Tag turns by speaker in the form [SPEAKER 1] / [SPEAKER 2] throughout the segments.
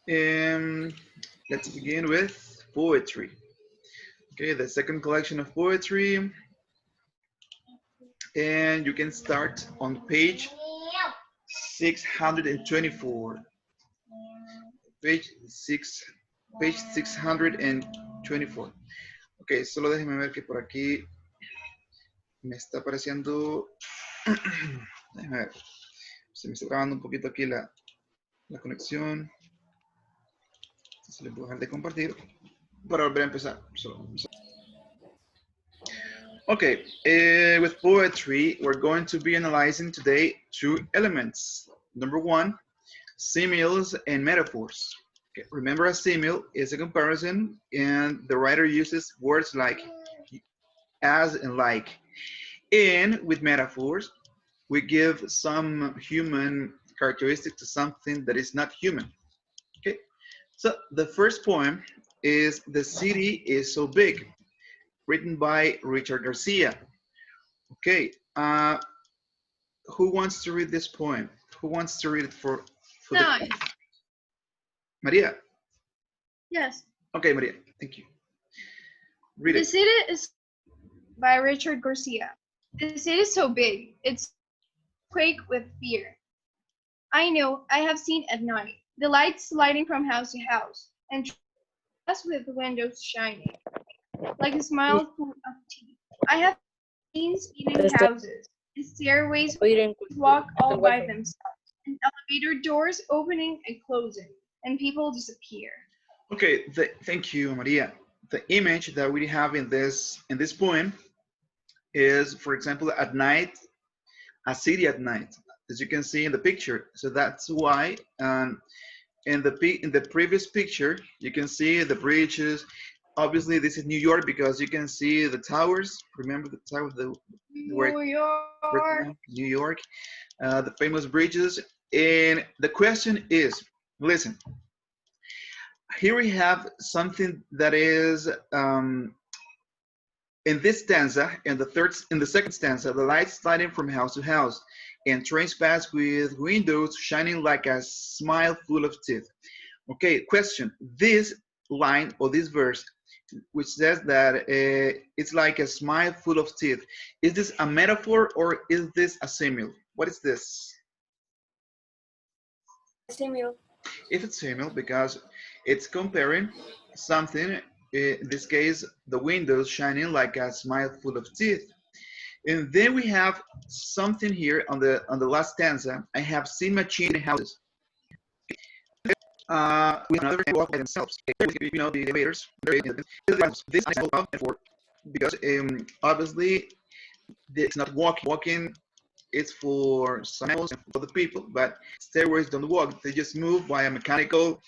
[SPEAKER 1] Um, let's begin with poetry. Okay, the second collection of poetry, and you can start on page 624. Page 6, page 624. Ok, solo déjenme ver que por aquí me está apareciendo. Déjenme ver. Se me está trabando un poquito aquí la conexión. Se le puedo dejar de compartir para volver a empezar. Okay, with poetry, we're going to be analyzing today two elements. Number one, similes and metaphors. Okay, remember, a simile is a comparison, and the writer uses words like as and like. And with metaphors, we give some human characteristic to something that is not human. Okay, so the first poem is "The City is So Big," written by Richard Garcia. Okay, who wants to read this poem? Who wants to read it for the
[SPEAKER 2] No.
[SPEAKER 1] Maria?
[SPEAKER 2] Yes.
[SPEAKER 1] Okay, Maria, thank you. Read
[SPEAKER 2] The
[SPEAKER 1] it.
[SPEAKER 2] city is by Richard Garcia. The city is so big, it's quake with fear. I know, I have seen at night the lights lighting from house to house, and us with windows shining, like a smile full of teeth. I have seen speeding houses, and stairways walk all by themselves, and elevator doors opening and closing, and people disappear.
[SPEAKER 1] Okay, thank you, Maria. The image that we have in this poem is, for example, at night, a city at night, as you can see in the picture. So that's why in the previous picture, you can see the bridges. Obviously, this is New York because you can see the towers. Remember the tower, where
[SPEAKER 2] New York.
[SPEAKER 1] New York, the famous bridges. And the question is, listen, here we have something that is in this stanza, in the second stanza, the lights sliding from house to house, and trains pass with windows shining like a smile full of teeth. Okay, question. This line or this verse, which says that it's like a smile full of teeth, is this a metaphor or is this a simile? What is this?
[SPEAKER 3] Simile.
[SPEAKER 1] If it's simile, because it's comparing something, in this case, the windows shining like a smile full of teeth. And then we have something here on the last stanza. I have seen machine houses. With another walk by themselves. You know, the elevators. This is not for, because obviously it's not walking. Walking is for some animals and for the people, but stairways don't walk. They just move by a mechanical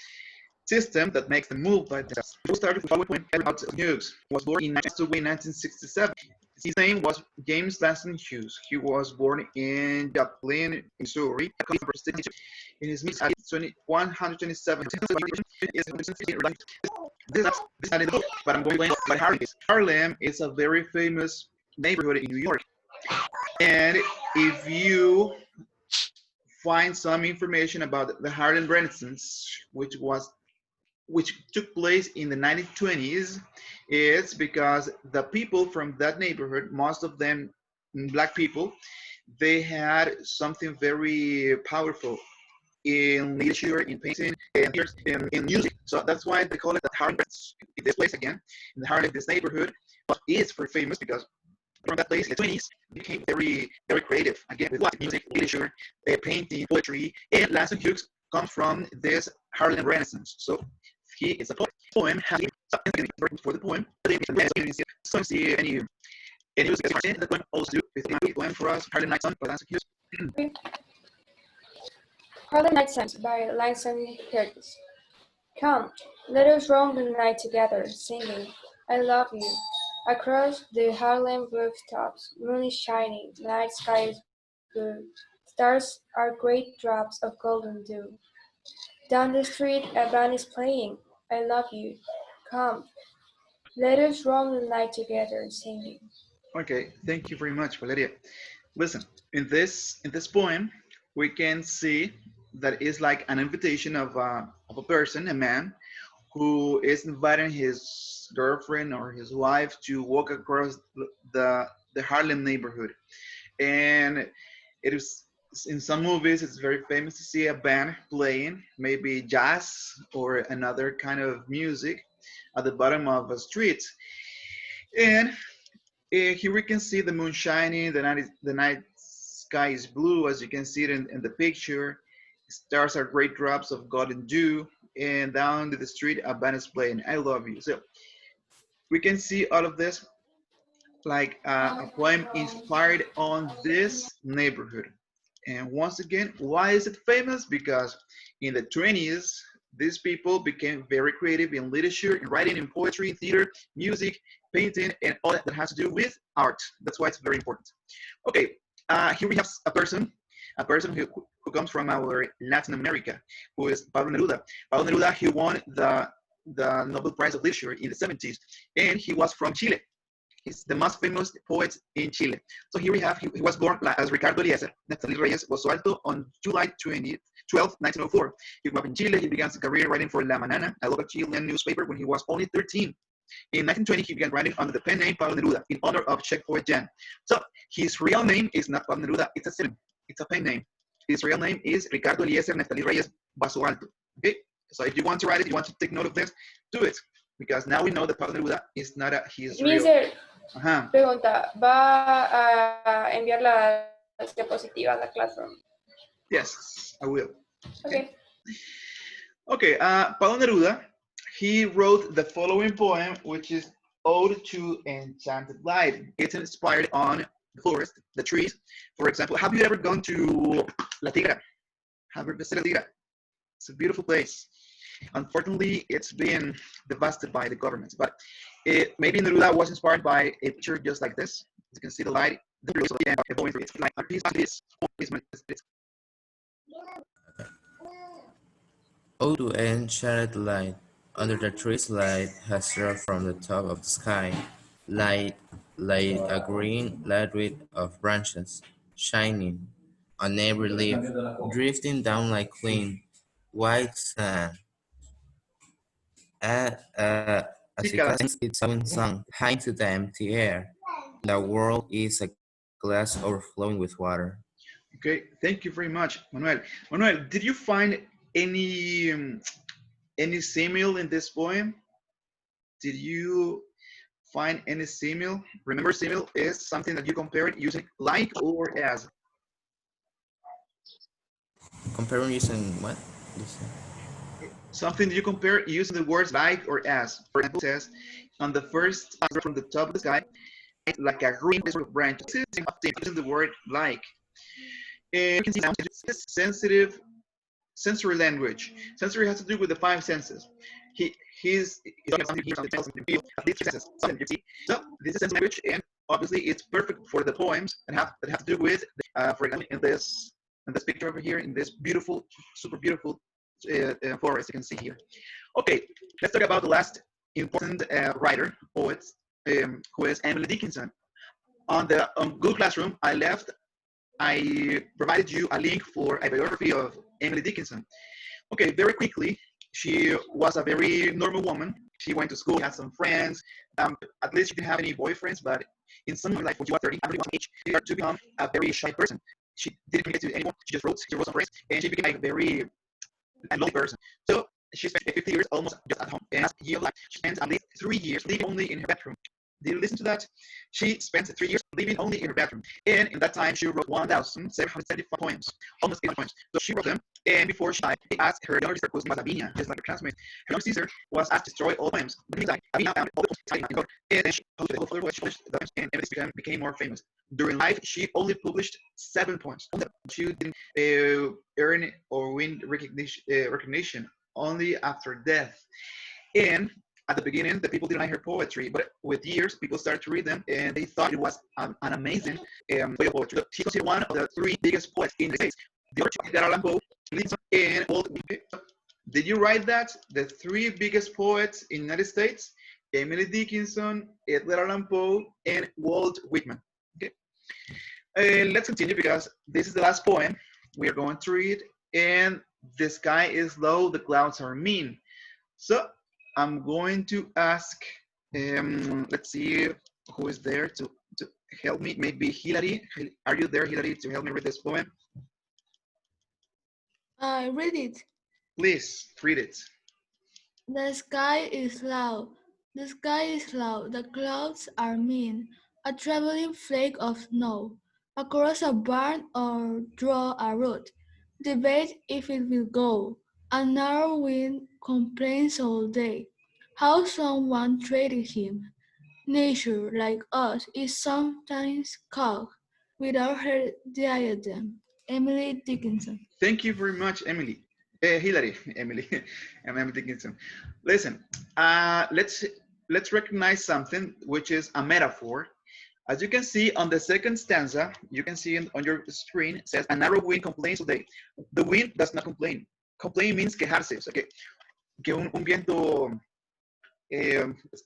[SPEAKER 1] system that makes them move by themselves. We started with PowerPoint about Hughes. Was born in 1967. His name was James Langston Hughes. He was born in Joplin, Missouri. In his mid 127. This is not in the book, but I'm going to explain what Harlem is. Harlem is a very famous neighborhood in New York. And if you find some information about the Harlem Renaissance, which took place in the 1920s, it's because the people from that neighborhood, most of them black people, they had something very powerful in literature, in painting, and in music. So that's why they call it the Harlem. This place again, in the Harlem, this neighborhood, but it's very famous because from that place in the 20s became very, very creative. Again, with what? Music, literature, painting, poetry, and Langston Hughes comes from this Harlem Renaissance. So he is a poet. Poem has something for the poem. So see any music that poem also do with my poem for us, Harlem Night Song by Langston Hughes.
[SPEAKER 3] Harlem Night Songs by Langston Hughes. Come, let us roam the night together, singing, I love you. Across the Harlem rooftops, moon is shining, night sky is blue. Stars are great drops of golden dew. Down the street a band is playing, I love you. Come, let us roam the night together, singing.
[SPEAKER 1] Okay, thank you very much, Valeria. Listen, in this poem, we can see that it's like an invitation of a a person, a man, who is inviting his girlfriend or his wife to walk across the Harlem neighborhood. And it is in some movies it's very famous to see a band playing maybe jazz or another kind of music at the bottom of a street. And here we can see the moon shining, the night sky is blue, as you can see it in the picture. Stars are great drops of golden dew, and down to the street, a band is playing I Love You. So we can see all of this like a poem inspired on this neighborhood. And once again, why is it famous? Because in the 20s, these people became very creative in literature, in writing, in poetry, in theater, music, painting, and all that has to do with art. That's why it's very important. Okay, here we have a person who comes from our Latin America, who is Pablo Neruda. Pablo Neruda, he won the Nobel Prize of Literature in the 70s, and he was from Chile. He's the most famous poet in Chile. So here we have, he was born as Ricardo Eliezer Neftalí Reyes Bozo Alto on July 12, 1904. He grew up in Chile. He began his career writing for La Manana, a local Chilean newspaper, when he was only 13. In 1920, he began writing under the pen name Pablo Neruda in honor of Czech poet Jan. So his real name is not Pablo Neruda, it's a pseudonym, it's a pen name. His real name is Ricardo Eliezer Neftalí Reyes Bozo Alto. Okay, so if you want to write it, you want to take note of this, do it. Because now we know that Pablo Neruda is not his real.
[SPEAKER 3] Mister,
[SPEAKER 1] Ajá.
[SPEAKER 3] pregunta, ¿va a enviar las diapositivas a la classroom?
[SPEAKER 1] Yes, I will.
[SPEAKER 3] Okay.
[SPEAKER 1] Okay, Pablo Neruda, he wrote the following poem, which is Ode to Enchanted Light. It's inspired on the forest, the trees. For example, have you ever gone to La Tigra? Have you visited La Tigra? It's a beautiful place. Unfortunately, it's been devastated by the government, but maybe Neruda was inspired by a picture just like this. You can see the light, the blue, and going through it. Like this.
[SPEAKER 4] Oh, to enchanted light, under the trees light has dropped from the top of the sky, light like a green ladder of branches, shining on every leaf, drifting down like clean, white sand. As it casts its own song high into the empty air, the world is a glass overflowing with water.
[SPEAKER 1] Okay, thank you very much, Manuel. Manuel, did you find any simile in this poem? Did you find any simile? Remember, simile is something that you compare it using like or as.
[SPEAKER 4] Comparing using what?
[SPEAKER 1] Something you compare using the words like or as. For example, it says on the first from the top of the sky, like a green branch. Using the word like. And you can see now it's sensitive sensory language. Sensory has to do with the five senses. He's something here, something else, something feel, these senses, something you see. So this is sensory language, and obviously it's perfect for the poems that have to do with, for example, in this picture over here, in this beautiful, super beautiful forest you can see here. Okay, let's talk about the last important writer, poet, who is Emily Dickinson. On Google Classroom, I provided you a link for a biography of Emily Dickinson. Okay, very quickly, she was a very normal woman. She went to school, had some friends. At least she didn't have any boyfriends, but in some life, when she was 30, average age, she started to become a very shy person. She didn't communicate to anyone. She just wrote some phrases, and she became a very lonely person. So she spent 50 years almost just at home. And last year of life, she spent at least 3 years living only in her bedroom. Did you listen to that? She spent 3 years living only in her bedroom. And in that time, she wrote 1,775 poems, almost 800 poems. So she wrote them, and before she died, they asked her younger sister, whose name was Avinia, just like her classmate. Her younger sister was asked to destroy all the poems. But he died. Avinia found all the poems in code, and then she published the whole folder, she published the poems, and Emily became more famous. During life, she only published 7 poems. She didn't earn or win recognition only after death. And at the beginning, the people didn't like her poetry, but with years, people started to read them, and they thought it was an amazing way of poetry. She's considered one of the 3 biggest poets in the States. The other 2 are Edgar Allan Poe, and Walt Whitman. Did you write that? The 3 biggest poets in the United States: Emily Dickinson, Edgar Allan Poe, and Walt Whitman. Okay. Let's continue, because this is the last poem we are going to read, and The sky is low, the clouds are mean. So I'm going to ask, let's see who is there to help me. Maybe Hilary. Are you there, Hilary, to help me read this poem?
[SPEAKER 5] I read it.
[SPEAKER 1] Please read it.
[SPEAKER 5] The sky is loud. The sky is loud. The clouds are mean. A traveling flake of snow across a barn or draw a road. Debate if it will go. A narrow wind complains all day. How someone treated him. Nature, like us, is sometimes caught without her diadem. Emily Dickinson.
[SPEAKER 1] Thank you very much, Emily. Hilary, Emily, I'm Emily Dickinson. Listen, let's recognize something which is a metaphor. As you can see on the second stanza, you can see on your screen, it says, a narrow wind complains today. The wind does not complain. Complain means quejarse. O sea, que un viento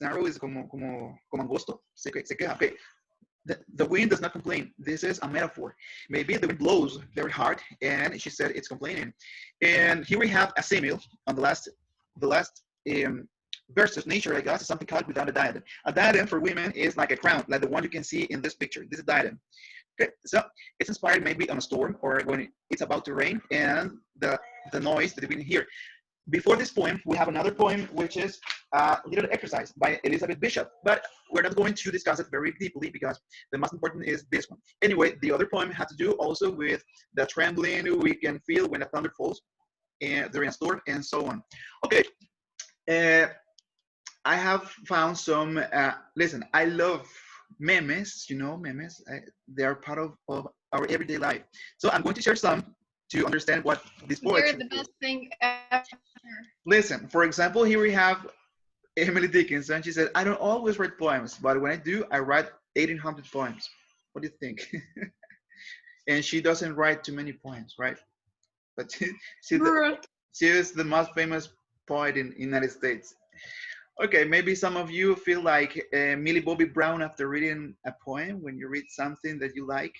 [SPEAKER 1] narrow is como angosto, se queja. Okay. The wind does not complain. This is a metaphor. Maybe the wind blows very hard, and she said it's complaining. And here we have a simile on the last versus nature, I guess, is something called without a diadem. A diadem for women is like a crown, like the one you can see in this picture. This is a diadem. Okay, so it's inspired maybe on a storm or when it's about to rain, and the noise that we can hear. Before this poem, we have another poem, which is a little exercise by Elizabeth Bishop, but we're not going to discuss it very deeply because the most important is this one. Anyway, the other poem had to do also with the trembling we can feel when a thunder falls and during a storm and so on. Okay, I have found some, listen, I love memes, you know, memes, they are part of our everyday life. So I'm going to share some to understand what this poetry
[SPEAKER 2] They're the best thing ever.
[SPEAKER 1] Listen, for example, here we have Emily Dickinson. She said, I don't always write poems, but when I do, I write 1,800 poems. What do you think? And she doesn't write too many poems, right? But she is the most famous poet in the United States. Okay, maybe some of you feel like Millie Bobby Brown after reading a poem when you read something that you like.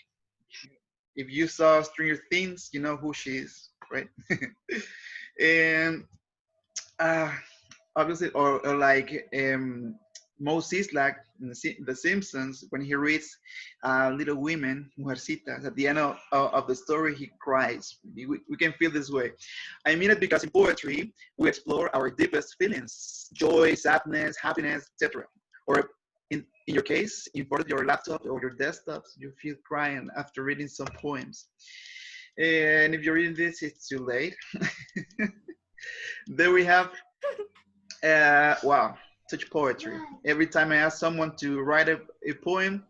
[SPEAKER 1] If you saw Stranger Things, you know who she is, right? And obviously, or like Mo Sislak in The Simpsons, when he reads Little Women, Mujercitas, at the end of the story, he cries. We can feel this way. I mean it because in poetry, we explore our deepest feelings, joy, sadness, happiness, etc. Or in your case, in front of your laptop or your desktops, you feel crying after reading some poems. And if you're reading this, it's too late. There we have, wow, such poetry. Every time I ask someone to write a poem,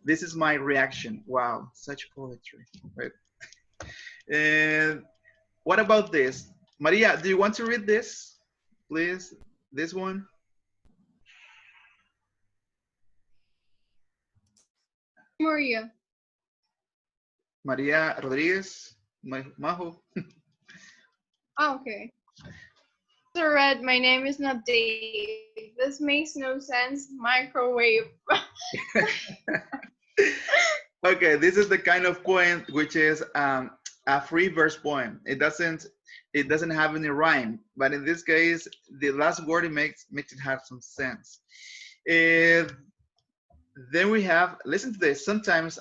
[SPEAKER 1] this is my reaction. Wow, such poetry, right? And what about this? Maria, do you want to read this, please? This one?
[SPEAKER 2] Maria.
[SPEAKER 1] Maria Rodriguez, Majo.
[SPEAKER 2] Oh, okay. So read, my name is not Dave. This makes no sense. Microwave.
[SPEAKER 1] Okay, this is the kind of poem which is a free verse poem. It doesn't have any rhyme, but in this case, the last word makes it have some sense. Then we have, listen to this. Sometimes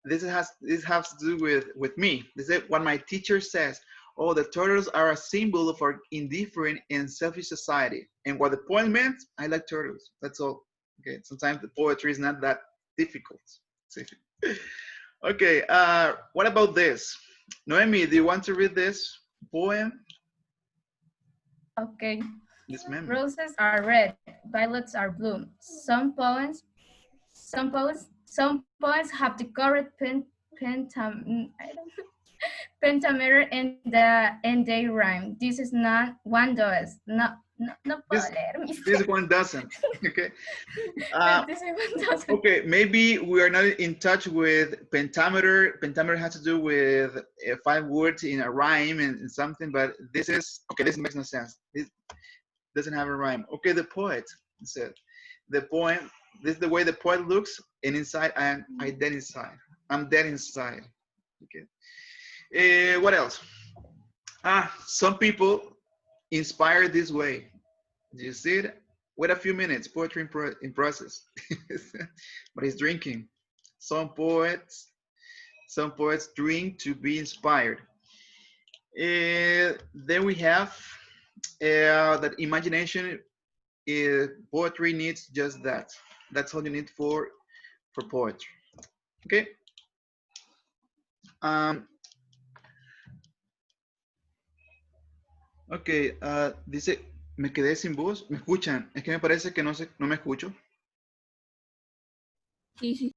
[SPEAKER 1] this has to do with me. This is what my teacher says. Oh, the turtles are a symbol of our indifferent and selfish society. And what the poem meant, I like turtles. That's all. Okay. Sometimes the poetry is not that difficult. Okay. What about this? Noemi, do you want to read this poem?
[SPEAKER 6] Okay.
[SPEAKER 1] This meme.
[SPEAKER 6] Roses are red, violets are blue. Some poems have the correct pentameter and they rhyme. This is not one does. No puedo leer.
[SPEAKER 1] This one doesn't. Okay.
[SPEAKER 6] This one doesn't.
[SPEAKER 1] Okay, maybe we are not in touch with pentameter. Pentameter has to do with 5 words in a rhyme and something, but this is, okay, this makes no sense. This doesn't have a rhyme. Okay, the poet said, the poem, this is the way the poet looks, and inside I'm dead inside. I'm dead inside. Okay. What else? Some people inspire this way. Do you see it? Wait a few minutes, poetry in process. But he's drinking. Some poets, some poets drink to be inspired. Then we have that imagination. Poetry needs just that. That's all you need for poetry. Okay. Um, ok, dice, me quedé sin voz. ¿Me escuchan? Es que me parece que no me escucho.
[SPEAKER 5] Sí, sí.